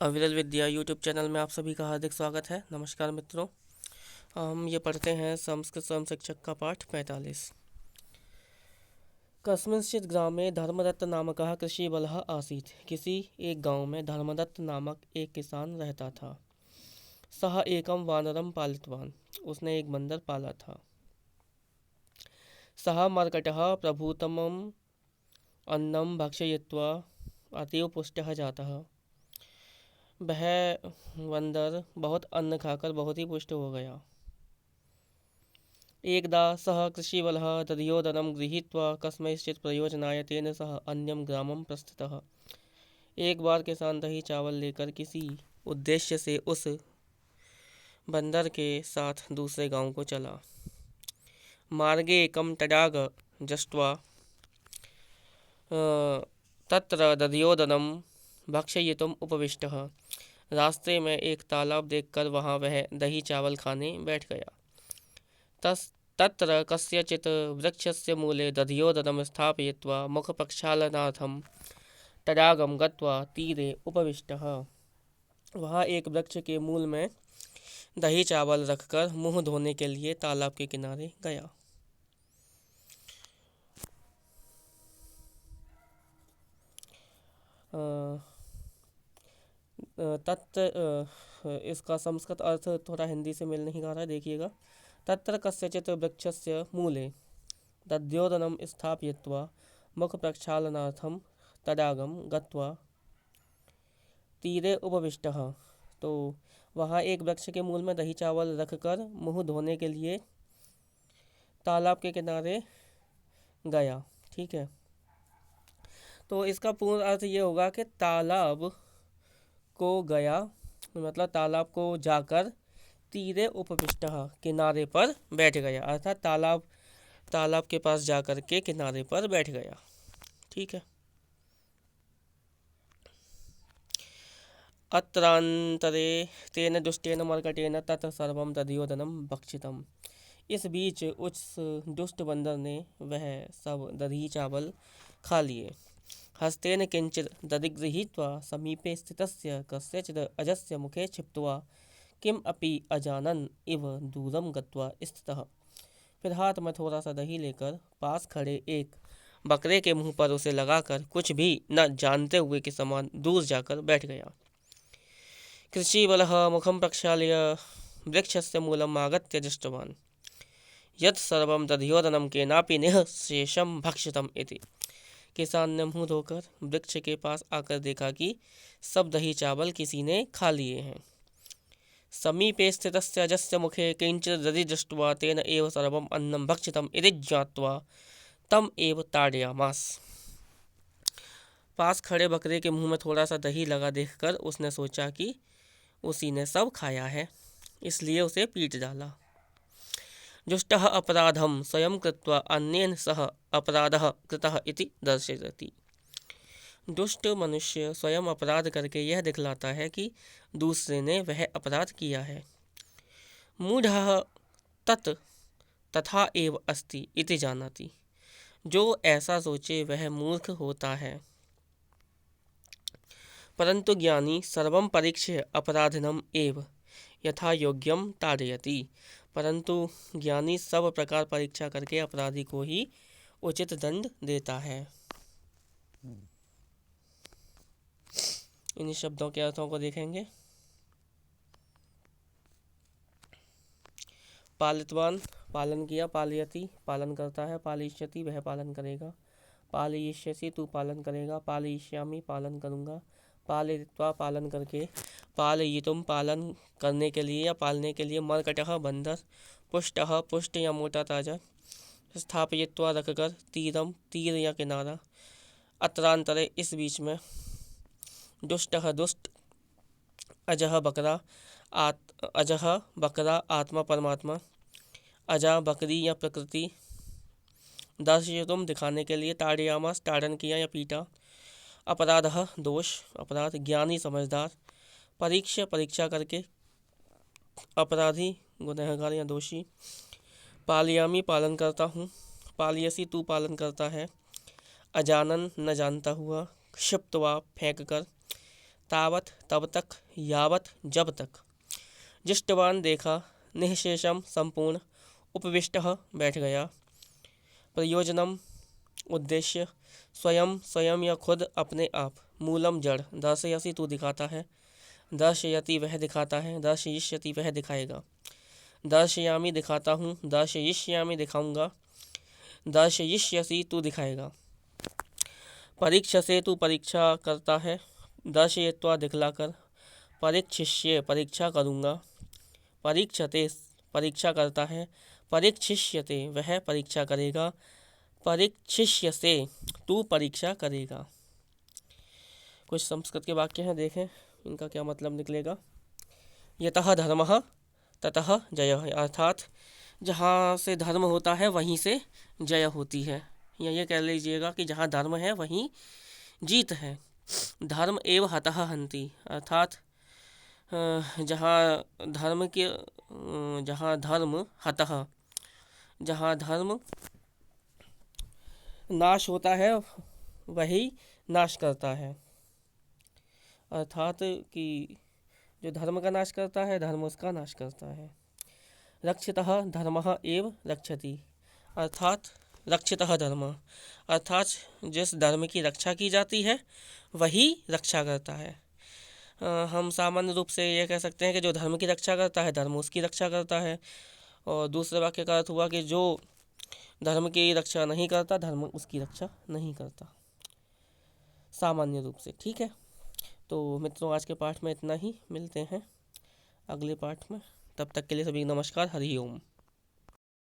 अविरल विद्या YouTube channel में आप सभी का हार्दिक स्वागत है। नमस्कार मित्रों, हम ये पढ़ते हैं संस्कृत स्वयं शिक्षक का पाठ 45। कस्मिंश्चित् ग्रामे धर्मदत्त नामकः कृषिवलः आसीत्। किसी एक गांव में धर्मदत्त नामक एक किसान रहता था। सः एकं वानरं पालितवान्। उसने एक बंदर पाला था। सः मर्कटः प्रभूतमं अन्नं भक्षयित्वा अतीव पुष्टः जातः। वह बंदर बहुत अन्न खाकर बहुत ही पुष्ट हो गया। एकदा सः कृषिवलः दध्योदनं गृहीत्वा कस्मैश्चित् प्रयोजनाय तेन सह अन्यं ग्रामं प्रस्थितः। एक बार किसान दही चावल लेकर किसी उद्देश्य से उस बंदर के साथ दूसरे गांव को चला। मार्गे एकं तडाग दृष्ट्वा तत्र दध्योदनं भक्षयितुम् उपविष्टः। रास्ते में एक तालाब देखकर वहां वह दही चावल खाने बैठ गया। तत्र कस्यचित् वृक्षस्य मूले दध्योदनं स्थापयित्वा मुखप्रक्षालनार्थं तडागं गत्वा तीरे उपविष्टः। वहाँ एक वृक्ष के मूल में दही चावल रखकर मुंह धोने के लिए तालाब के किनारे गया। इसका संस्कृत अर्थ थोड़ा हिंदी से मेल नहीं खा रहा है, देखिएगा। तत्र कस्यचित् वृक्षस्य मूले दध्योदनं स्थापयित्वा मुखप्रक्षालनार्थं तडागं गत्वा तीरे उपविष्टः। तो वहाँ एक वृक्ष के मूल में दही चावल रखकर मुंह धोने के लिए तालाब के किनारे गया। ठीक है, तो इसका पूर्ण अर्थ ये होगा कि तालाब को गया, मतलब तालाब को जाकर तीरे उपविष्टः, किनारे पर बैठ गया, अर्थात तालाब के पास जाकर के किनारे पर बैठ गया। ठीक है। अत्रांतरे तेन दुष्टेन मर्कटेन तत् सर्वं दध्योदनं भक्षितम्। इस बीच उस दुष्ट बंदर ने वह सब दधी चावल खा लिए। हस्तेन किंचित् दधिगृहीत्वा समीपे स्थितस्य कस्यचित् अजस्य मुखे क्षिप्त्वा किम अपि अजानन् इव दूरं गत्वा स्थितः। फिर हाथ में थोड़ा सा दही लेकर पास खड़े एक बकरे के मुंह पर उसे लगाकर कुछ भी न जानते हुए के समान दूर जाकर बैठ गया। कृषिवलः मुखं प्रक्षाल्य वृक्षस्य मूलम् आगत्य दृष्टवान् यत् सर्वं दध्योदनं केनापि निःशेषं भक्षितम् इति। किसान ने मुंह धोकर वृक्ष के पास आकर देखा कि सब दही चावल किसी ने खा लिए हैं। समीपे स्थितस्य अजस्य मुखे किंचित् दधि दृष्ट्वा तेन एव सर्वम् अन्नं भक्षितम् इति ज्ञात्वा तम एव ताडयामास। पास खड़े बकरे के मुंह में थोड़ा सा दही लगा देखकर उसने सोचा कि उसी ने सब खाया है, इसलिए उसे पीट डाला। जुष्टः अपराधं स्वयं कृत्वा अन्येन सह अपराधः कृतः इति दर्शयति। दुष्ट मनुष्य स्वयं अपराध करके यह दिखलाता है कि दूसरे ने वह अपराध किया है। मूढ़ः तत् तथा एव अस्ति इति जानाति। जो ऐसा सोचे वह मूर्ख होता है। परंतु ज्ञानी सर्वं परीक्ष्य अपराधिनम् एव यथा योग्यम ताड़यति। परंतु ज्ञानी सब प्रकार परीक्षा करके अपराधी को ही उचित दंड देता है। इन शब्दों के अर्थों को देखेंगे। पालितवान पालन किया, पालयति पालन करता है, पालिष्यति वह पालन करेगा, पालयिष्यसि तू पालन करेगा, पालयिष्यामि पालन करूँगा, पालयित्वा पालन करके, पालयितुम पालन करने के लिए या पालने के लिए, मर्कटः बंदर, पुष्टः पुष्ट या मोटा ताजा, स्थापयित्वा रखकर, तीरम तीर या किनारा, अत्रांतरे इस बीच में, दुष्टः दुष्ट, अजः बकरा, अजः बकरा आत्मा परमात्मा, अजा बकरी या प्रकृति, दर्शयितुम दिखाने के लिए, ताड़यामास ताड़न किया या पीटा, अपराधः दोष अपराध, ज्ञानी समझदार, परीक्षा परीक्षा करके, अपराधी गुनहगार या दोषी, पालयामी पालन करता हूँ, पालयसी तू पालन करता है, अजानन न जानता हुआ, क्षिप्तवा फेंक कर, तावत तब तक, यावत जब तक। दृष्टवान देखा, निःशेषम संपूर्ण, उपविष्टः बैठ गया। प्रयोजनम उद्देश्य, स्वयं स्वयं या खुद अपने आप। मूलम जड़, दर्शयसि तू दिखाता है, दर्शयति वह दिखाता है, दर्शयिष्यति वह दिखाएगा। दर्शयामि दिखाता हूँ, दर्शयिष्यामि दिखाऊंगा, दर्शयिष्यसि तू दिखाएगा। परीक्षा से तू परीक्षा करता है, दर्शयित्वा दिखलाकर। परीक्षिष्ये परीक्षा करूँगा, परीक्षते परीक्षा करता है, परीक्षिष्यते वह परीक्षा करेगा, परीक्षिष्यसे तू परीक्षा करेगा। कुछ संस्कृत के वाक्य हैं, देखें इनका क्या मतलब निकलेगा। यतः धर्मः ततः जयः, अर्थात जहाँ से धर्म होता है वहीं से जय होती है, या ये कह लीजिएगा कि जहाँ धर्म है वहीं जीत है। धर्म एव हतः हन्ति, अर्थात जहाँ धर्म हतः, जहाँ धर्म नाश होता है वही नाश करता है। अर्थात कि जो धर्म का नाश करता है धर्म उसका नाश करता है। रक्षितः धर्मः एव रक्षति, अर्थात रक्षितः धर्म, अर्थात जिस धर्म की रक्षा की जाती है वही रक्षा करता है। हम सामान्य रूप से ये कह सकते हैं कि जो धर्म की रक्षा करता है धर्म उसकी रक्षा करता है, और दूसरे वाक्य का अर्थ हुआ कि जो धर्म की रक्षा नहीं करता धर्म उसकी रक्षा नहीं करता, सामान्य रूप से। ठीक है, तो मित्रों आज के पाठ में इतना ही, मिलते हैं अगले पाठ में। तब तक के लिए सभी नमस्कार, हरि ओम।